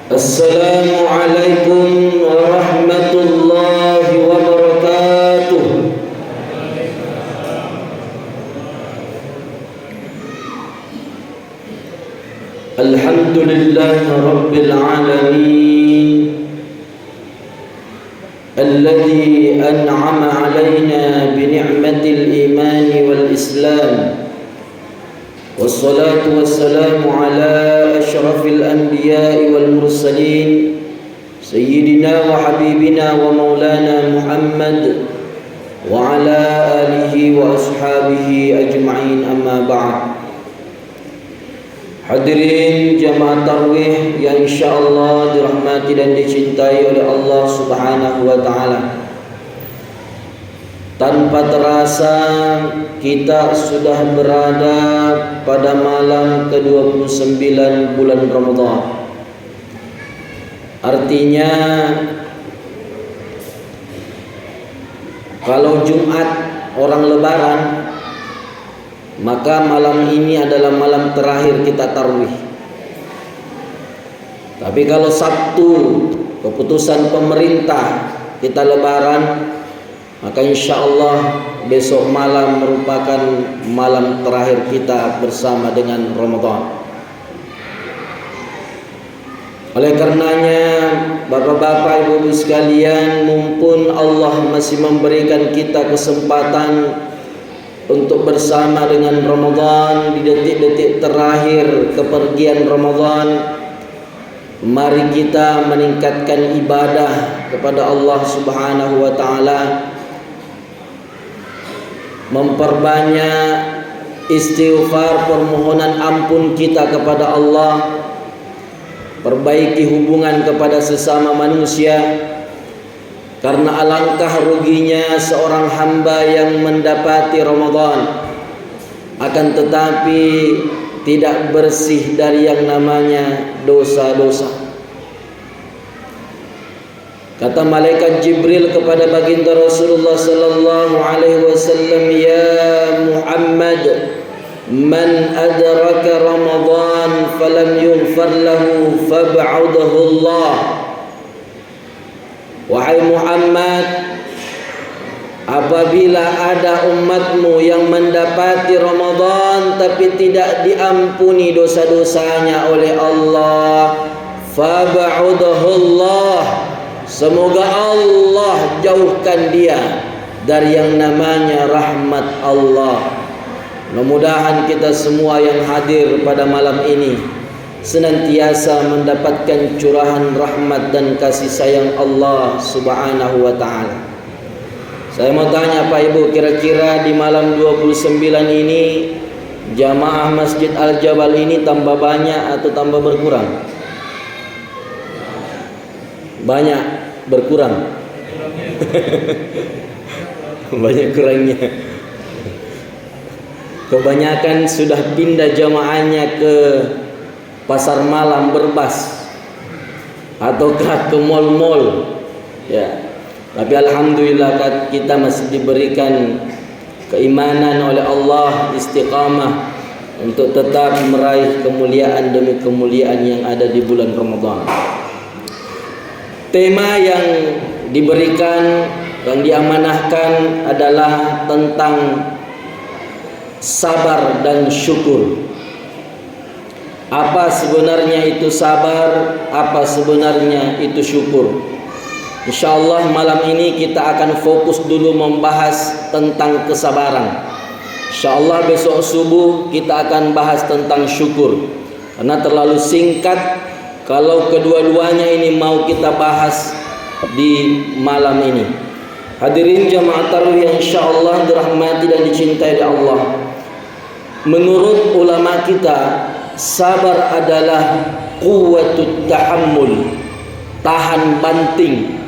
Assalamualaikum warahmatullahi wabarakatuh. Alhamdulillahi rabbil alamin, alladhi an'ama alaina bi ni'matil iman wal islam. Wassalatu wassalamu ala ashrafil anbiya'i wal mursalin, sayyidina wa habibina wa maulana Muhammad wa ala alihi wa ashabihi ajma'in, amma ba'd. Hadirin jamaah tarwih yang insyaallah dirahmati dan dicintai oleh Allah Subhanahu wa taala. Tanpa terasa kita sudah berada pada malam ke-29 bulan Ramadan. Artinya kalau Jumat orang lebaran, maka malam ini adalah malam terakhir kita tarawih. Tapi kalau Sabtu keputusan pemerintah kita lebaran, maka insyaallah besok malam merupakan malam terakhir kita bersama dengan Ramadan. Oleh karenanya, bapak-bapak, ibu-ibu sekalian, mumpun Allah masih memberikan kita kesempatan untuk bersama dengan Ramadan di detik-detik terakhir kepergian Ramadan, mari kita meningkatkan ibadah kepada Allah Subhanahu wa taala, memperbanyak istighfar, permohonan ampun kita kepada Allah, perbaiki hubungan kepada sesama manusia. Karena alangkah ruginya seorang hamba yang mendapati Ramadan akan tetapi tidak bersih dari yang namanya dosa-dosa. Kata malaikat Jibril kepada baginda Rasulullah sallallahu alaihi wasallam, "Ya Muhammad, man adraka Ramadan falam yughfar lahu fab'adahu Allah." Wahai Muhammad, apabila ada umatmu yang mendapati Ramadan tapi tidak diampuni dosa-dosanya oleh Allah, fab'adahu Allah, semoga Allah jauhkan dia dari yang namanya rahmat Allah. Mudah-mudahan kita semua yang hadir pada malam ini senantiasa mendapatkan curahan rahmat dan kasih sayang Allah Subhanahu wa taala. Saya mau tanya Pak Ibu, kira-kira di malam 29 ini jamaah Masjid Al-Jabal ini tambah banyak atau tambah berkurang? Banyak berkurang. Banyak kurangnya. Kebanyakan sudah pindah jamaahnya ke pasar malam Berbas ataukah ke mal-mal, ya. Tapi alhamdulillah kita masih diberikan keimanan oleh Allah, istiqamah untuk tetap meraih kemuliaan demi kemuliaan yang ada di bulan Ramadan. Tema yang diberikan, yang diamanahkan adalah tentang sabar dan syukur. Apa sebenarnya itu sabar? Apa sebenarnya itu syukur? InsyaAllah malam ini kita akan fokus dulu membahas tentang kesabaran. InsyaAllah besok subuh kita akan bahas tentang syukur, karena terlalu singkat kalau kedua-duanya ini mau kita bahas di malam ini. Hadirin jamaah tarawih yang insyaallah dirahmati dan dicintai oleh Allah. Menurut ulama kita, sabar adalah quwwatut tahammul, tahan banting.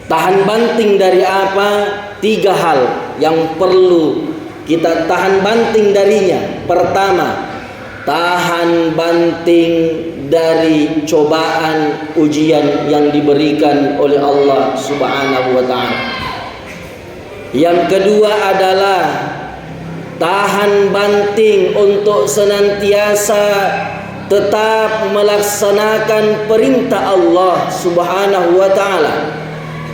Tahan banting dari apa? 3 hal yang perlu kita tahan banting darinya. Pertama, tahan banting dari cobaan ujian yang diberikan oleh Allah Subhanahu wa taala. Yang kedua adalah tahan banting untuk senantiasa tetap melaksanakan perintah Allah Subhanahu wa taala.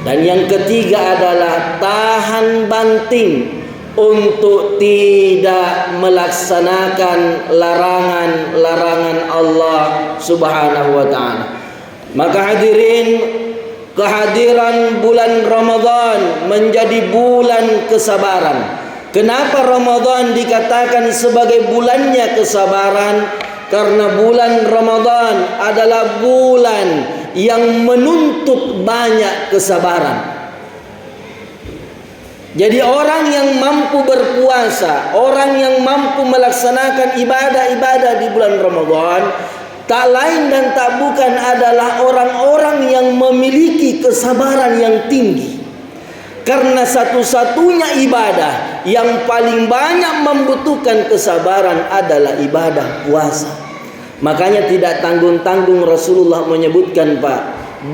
Dan yang ketiga adalah tahan banting untuk tidak melaksanakan larangan-larangan Allah Subhanahu wa taala. Maka hadirin, kehadiran bulan Ramadan menjadi bulan kesabaran. Kenapa Ramadan dikatakan sebagai bulannya kesabaran? Karena bulan Ramadan adalah bulan yang menuntut banyak kesabaran. Jadi orang yang mampu berpuasa, orang yang mampu melaksanakan ibadah-ibadah di bulan Ramadan, tak lain dan tak bukan adalah orang-orang yang memiliki kesabaran yang tinggi. Karena satu-satunya ibadah yang paling banyak membutuhkan kesabaran adalah ibadah puasa. Makanya tidak tanggung-tanggung Rasulullah menyebutkan, Pak,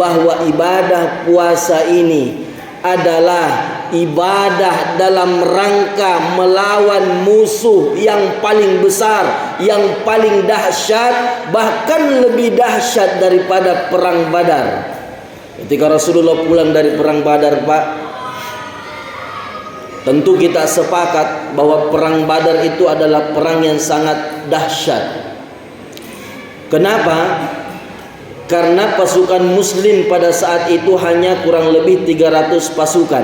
bahwa ibadah puasa ini adalah ibadah dalam rangka melawan musuh yang paling besar, yang paling dahsyat, bahkan lebih dahsyat daripada perang Badar. Ketika Rasulullah pulang dari perang Badar, Pak, tentu kita sepakat bahwa perang Badar itu adalah perang yang sangat dahsyat. Kenapa? Karena pasukan muslim pada saat itu hanya kurang lebih 300 pasukan.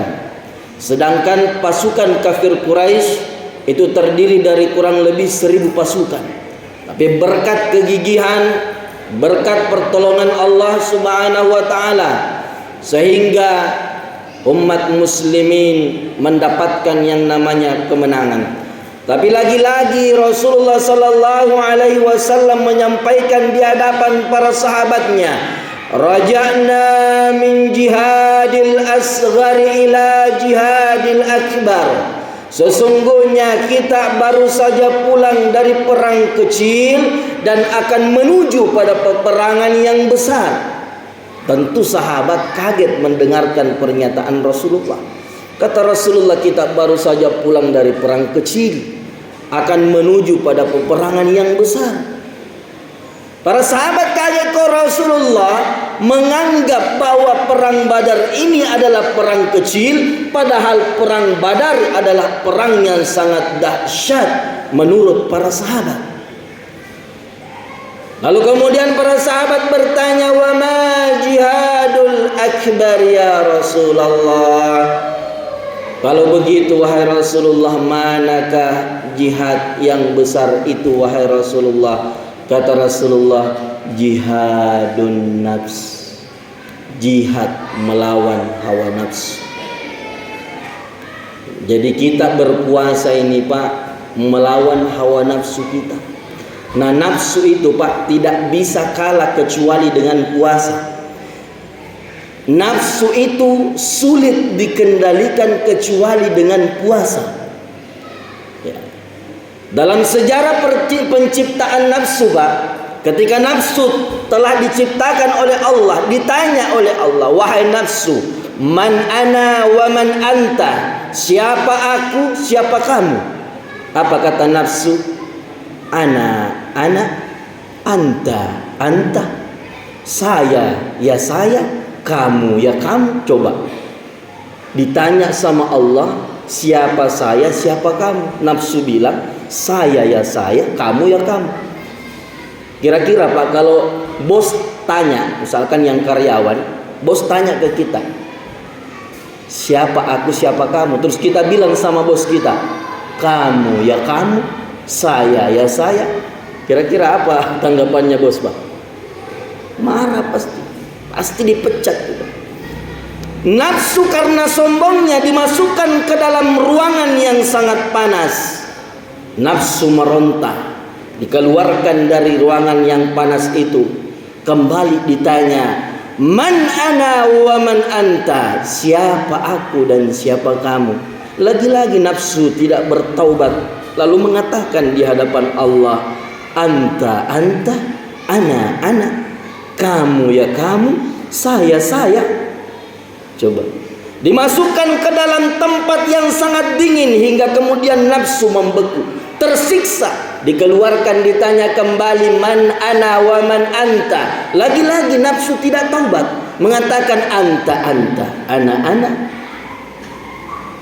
Sedangkan pasukan kafir Quraisy itu terdiri dari kurang lebih 1000 pasukan. Tapi berkat kegigihan, berkat pertolongan Allah Subhanahu wa taala, sehingga umat muslimin mendapatkan yang namanya kemenangan. Tapi lagi-lagi Rasulullah sallallahu alaihi wasallam menyampaikan di hadapan para sahabatnya, raja'na min jihadil asghari ila jihadil akbar. Sesungguhnya kita baru saja pulang dari perang kecil dan akan menuju pada peperangan yang besar. Tentu sahabat kaget mendengarkan pernyataan Rasulullah. Kata Rasulullah, kita baru saja pulang dari perang kecil, akan menuju pada peperangan yang besar. Para sahabat kaget kok Rasulullah menganggap bahwa perang Badar ini adalah perang kecil, padahal perang Badar adalah perang yang sangat dahsyat menurut para sahabat. Lalu kemudian para sahabat bertanya, wa ma jihadul akbar ya Rasulullah? Kalau begitu wahai Rasulullah, manakah jihad yang besar itu wahai Rasulullah? Kata Rasulullah, jihadun nafs, jihad melawan hawa nafsu. Jadi kita berpuasa ini, Pak, melawan hawa nafsu kita. Nah, nafsu itu, Pak, tidak bisa kalah kecuali dengan puasa. Nafsu itu sulit dikendalikan kecuali dengan puasa. Ya. Dalam sejarah penciptaan nafsu, Pak, ketika nafsu telah diciptakan oleh Allah, ditanya oleh Allah, wahai nafsu, man ana wa man anta? Siapa aku, siapa kamu? Apa kata nafsu? Ana, anta. Saya, ya saya. Kamu, ya kamu. Coba ditanya sama Allah, siapa saya, siapa kamu? Nafsu bilang, saya ya saya, kamu ya kamu. Kira-kira, Pak, kalau bos tanya, misalkan yang karyawan, bos tanya ke kita, siapa aku, siapa kamu? Terus kita bilang sama bos kita, kamu ya kamu, saya ya saya. Kira-kira apa tanggapannya bos, Pak? Marah pasti dipecat juga. Nafsu karena sombongnya dimasukkan ke dalam ruangan yang sangat panas. Nafsu meronta, dikeluarkan dari ruangan yang panas itu. Kembali ditanya, man ana wa man anta? Siapa aku dan siapa kamu? Lagi-lagi nafsu tidak bertaubat, lalu mengatakan di hadapan Allah, anta, ana. Kamu ya kamu, saya. Coba dimasukkan ke dalam tempat yang sangat dingin hingga kemudian nafsu membeku, tersiksa. Dikeluarkan, ditanya kembali, man ana wa man anta. Lagi-lagi nafsu tidak taubat, mengatakan anta, ana.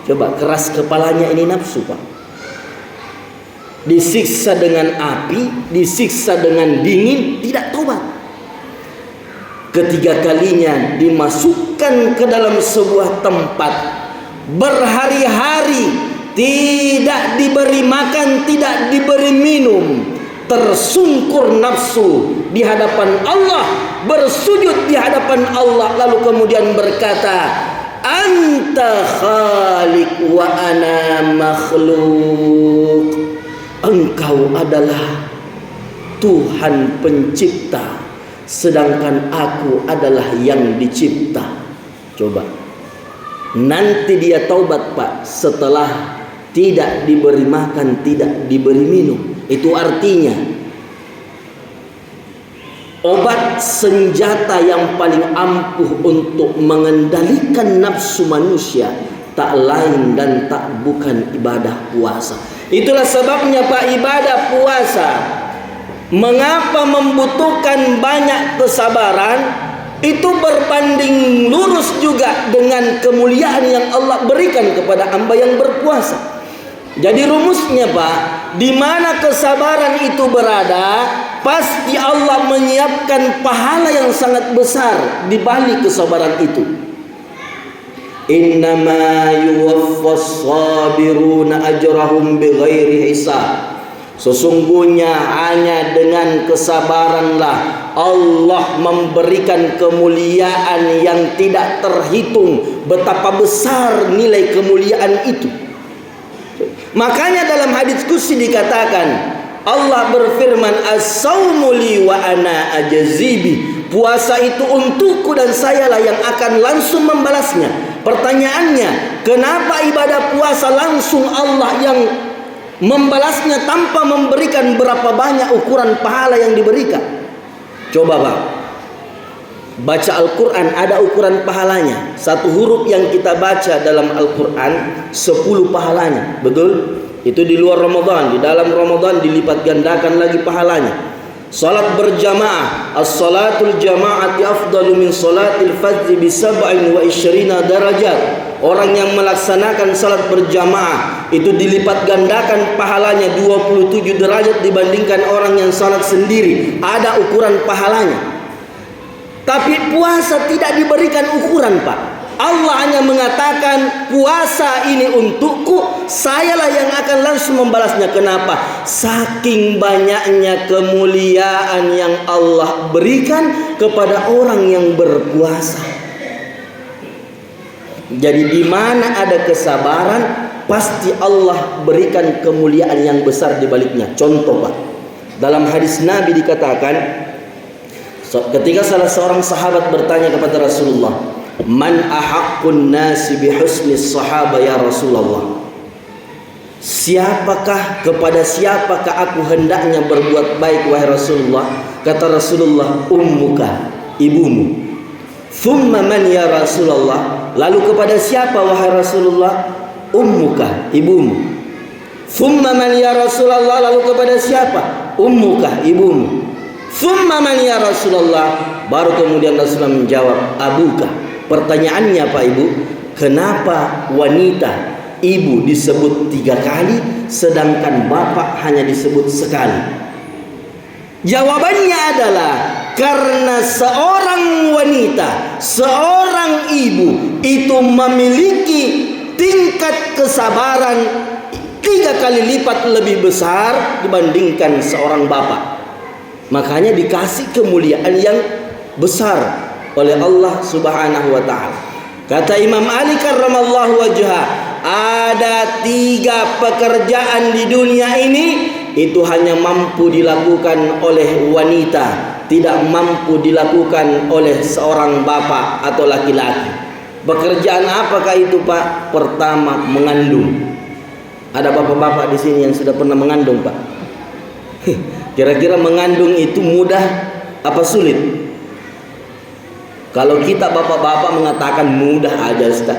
Coba keras kepalanya ini nafsu, Pak. Disiksa dengan api, disiksa dengan dingin, tidak taubat. Ketiga kalinya dimasukkan ke dalam sebuah tempat, berhari-hari tidak diberi makan, tidak diberi minum, tersungkur nafsu di hadapan Allah, bersujud di hadapan Allah, lalu kemudian berkata, anta khaliq wa ana makhluk. Engkau adalah Tuhan pencipta, sedangkan aku adalah yang dicipta. Coba, nanti dia taubat, Pak, setelah tidak diberi makan, tidak diberi minum. Itu artinya obat senjata yang paling ampuh untuk mengendalikan nafsu manusia tak lain dan tak bukan ibadah puasa. Itulah sebabnya, Pak, ibadah puasa mengapa membutuhkan banyak kesabaran, itu berbanding lurus juga dengan kemuliaan yang Allah berikan kepada hamba yang berpuasa. Jadi rumusnya, Pak, di mana kesabaran itu berada, pasti Allah menyiapkan pahala yang sangat besar di balik kesabaran itu. Innama yuwaffas sabiruna ajrahum bighairi hisab. Sesungguhnya hanya dengan kesabaranlah Allah memberikan kemuliaan yang tidak terhitung. Betapa besar nilai kemuliaan itu. Makanya dalam hadits qudsi dikatakan, Allah berfirman, as-saumu li wa ana ajzibi. Puasa itu untukku dan sayalah yang akan langsung membalasnya. Pertanyaannya, kenapa ibadah puasa langsung Allah yang membalasnya tanpa memberikan berapa banyak ukuran pahala yang diberikan? Coba, Pak, baca Al-Quran, ada ukuran pahalanya. Satu huruf yang kita baca dalam Al-Quran 10 pahalanya. Betul? Itu di luar Ramadan. Di dalam Ramadan dilipat gandakan lagi pahalanya. Salat berjamaah, as-salatul jama'ati afdalu min salatil fardhi bi 27 darajat. Orang yang melaksanakan salat berjamaah itu dilipat gandakan pahalanya 27 derajat dibandingkan orang yang salat sendiri. Ada ukuran pahalanya. Tapi puasa tidak diberikan ukuran, Pak. Allah hanya mengatakan, puasa ini untukku, sayalah yang akan langsung membalasnya. Kenapa? Saking banyaknya kemuliaan yang Allah berikan kepada orang yang berpuasa. Jadi di mana ada kesabaran, pasti Allah berikan kemuliaan yang besar di baliknya. Contoh, Pak, dalam hadis Nabi dikatakan, ketika salah seorang sahabat bertanya kepada Rasulullah, man ahaqqun nasi bihusni sahaba ya Rasulullah. Kepada siapakah aku hendaknya berbuat baik wahai Rasulullah? Kata Rasulullah, ummuka, ibumu. Thumma man ya Rasulullah? Lalu kepada siapa wahai Rasulullah? Ummuka, ibumu. Thumma man ya Rasulullah? Lalu kepada siapa? Ummuka, ibumu. Thumma man ya Rasulullah? Baru kemudian Rasulullah menjawab, abuka. Pertanyaannya, Pak Ibu, kenapa wanita ibu disebut 3 kali sedangkan bapak hanya disebut sekali? Jawabannya adalah karena seorang wanita, seorang ibu itu memiliki tingkat kesabaran 3 kali lipat lebih besar dibandingkan seorang bapak. Makanya dikasih kemuliaan yang besar oleh Allah Subhanahu wa ta'ala. Kata Imam Ali karramallahu wajhah, ada 3 pekerjaan di dunia ini itu hanya mampu dilakukan oleh wanita, tidak mampu dilakukan oleh seorang bapak atau laki-laki. Pekerjaan apakah itu, Pak? Pertama, mengandung. Ada bapak-bapak di sini yang sudah pernah mengandung, Pak? Kira-kira mengandung itu mudah apa sulit? Kalau kita bapak-bapak mengatakan mudah aja, Ustaz.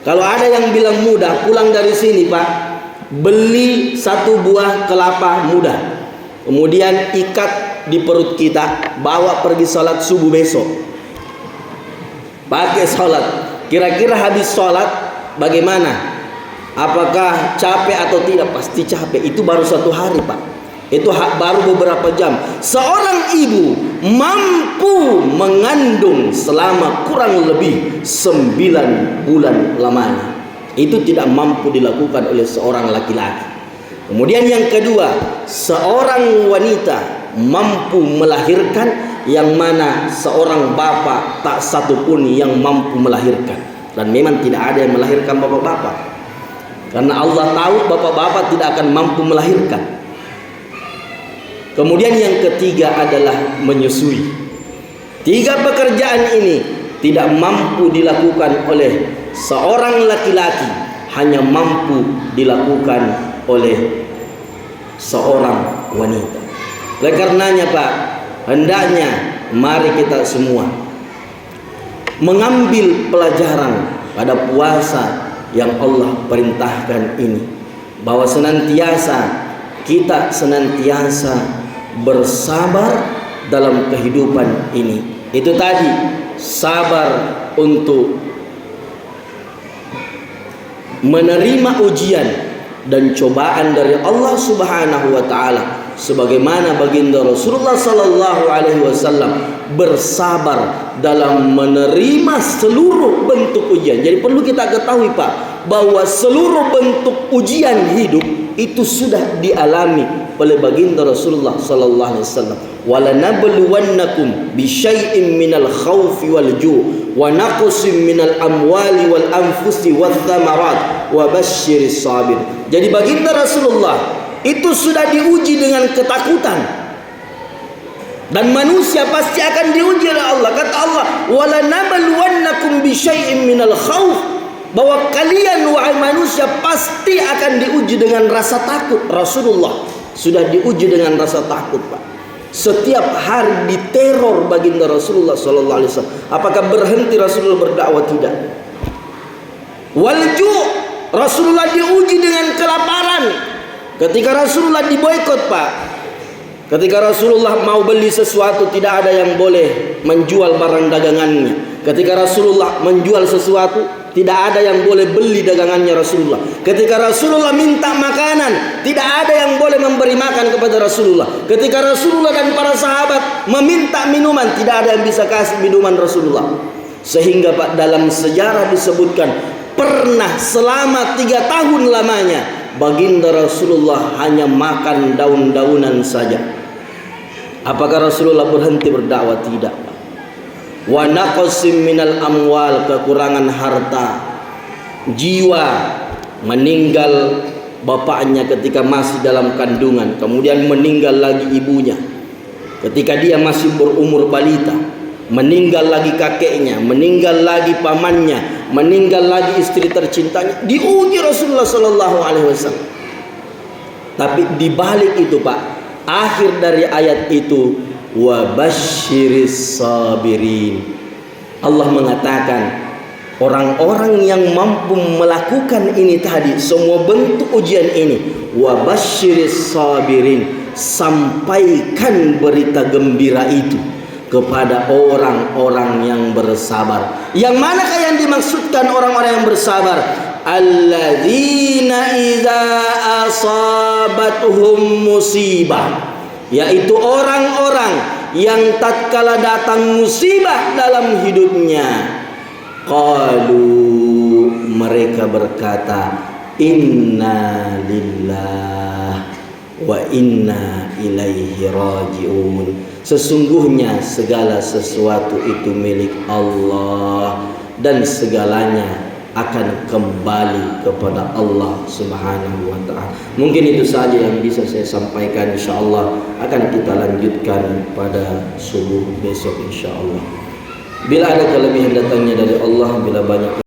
Kalau ada yang bilang mudah, pulang dari sini, Pak, beli 1 buah kelapa muda, kemudian ikat di perut kita, bawa pergi sholat subuh besok, pakai sholat. Kira-kira habis sholat bagaimana? Apakah capek atau tidak? Pasti capek. Itu baru 1 hari, Pak. Itu baru beberapa jam. Seorang ibu mampu mengandung selama kurang lebih 9 bulan lamanya. Itu tidak mampu dilakukan oleh seorang laki-laki. Kemudian yang kedua, seorang wanita mampu melahirkan, yang mana seorang bapak tak satu pun yang mampu melahirkan. Dan memang tidak ada yang melahirkan bapak-bapak, karena Allah tahu bapak-bapak tidak akan mampu melahirkan. Kemudian yang ketiga adalah menyusui. 3 pekerjaan ini tidak mampu dilakukan oleh seorang laki-laki, hanya mampu dilakukan oleh seorang wanita. Oleh karenanya Pak, hendaknya mari kita semua mengambil pelajaran pada puasa yang Allah perintahkan ini, bahwa kita senantiasa bersabar dalam kehidupan ini. Itu tadi, sabar untuk menerima ujian dan cobaan dari Allah Subhanahu wa taala, sebagaimana baginda Rasulullah sallallahu alaihi wasallam bersabar dalam menerima seluruh bentuk ujian. Jadi perlu kita ketahui Pak, bahwa seluruh bentuk ujian hidup itu sudah dialami oleh baginda Rasulullah sallallahu alaihi wasallam. Walanabluwannakum bisyai'in minal khaufi wal ju' wa naqsin minal amwali wal anfusi wath thamarat wa basyiris sabir. Jadi baginda Rasulullah itu sudah diuji dengan ketakutan, dan manusia pasti akan diuji oleh Allah. Kata Allah, walanabluwannakum bisyai'in minal khauf, bahwa kalian wahai manusia pasti akan diuji dengan rasa takut. Rasulullah sudah diuji dengan rasa takut Pak. Setiap hari diteror baginda Rasulullah sallallahu alaihi wasallam. Apakah berhenti Rasulullah berdakwah? Tidak. Walju, Rasulullah diuji dengan kelaparan. Ketika Rasulullah diboikot Pak, ketika Rasulullah mau beli sesuatu, tidak ada yang boleh menjual barang dagangannya. Ketika Rasulullah menjual sesuatu, tidak ada yang boleh beli dagangannya Rasulullah. Ketika Rasulullah minta makanan, tidak ada yang boleh memberi makan kepada Rasulullah. Ketika Rasulullah dan para sahabat meminta minuman, tidak ada yang bisa kasih minuman Rasulullah. Sehingga Pak, dalam sejarah disebutkan, pernah selama 3 tahun lamanya baginda Rasulullah hanya makan daun-daunan saja. Apakah Rasulullah berhenti berdakwah? Tidak. Wa naqsim minal amwal, kekurangan harta. Jiwa, meninggal bapaknya ketika masih dalam kandungan, kemudian meninggal lagi ibunya ketika dia masih berumur balita, meninggal lagi kakeknya, meninggal lagi pamannya, meninggal lagi istri tercintanya. Diuji Rasulullah sallallahu alaihi wasallam. Tapi di balik itu Pak, akhir dari ayat itu, wa basyiris sabirin, Allah mengatakan orang-orang yang mampu melakukan ini tadi, semua bentuk ujian ini, wa basyiris sabirin, sampaikan berita gembira itu kepada orang-orang yang bersabar. Yang manakah yang dimaksudkan orang-orang yang bersabar? Alladzina idza asabatuhum musibah, yaitu orang-orang yang tatkala datang musibah dalam hidupnya, qalu, mereka berkata, inna lillah wa inna ilaihi raji'un, sesungguhnya segala sesuatu itu milik Allah dan segalanya akan kembali kepada Allah Subhanahu wa ta'ala. Mungkin itu saja yang bisa saya sampaikan. InsyaAllah akan kita lanjutkan pada subuh besok insyaAllah. Bila ada kelebihan datangnya dari Allah, bila banyak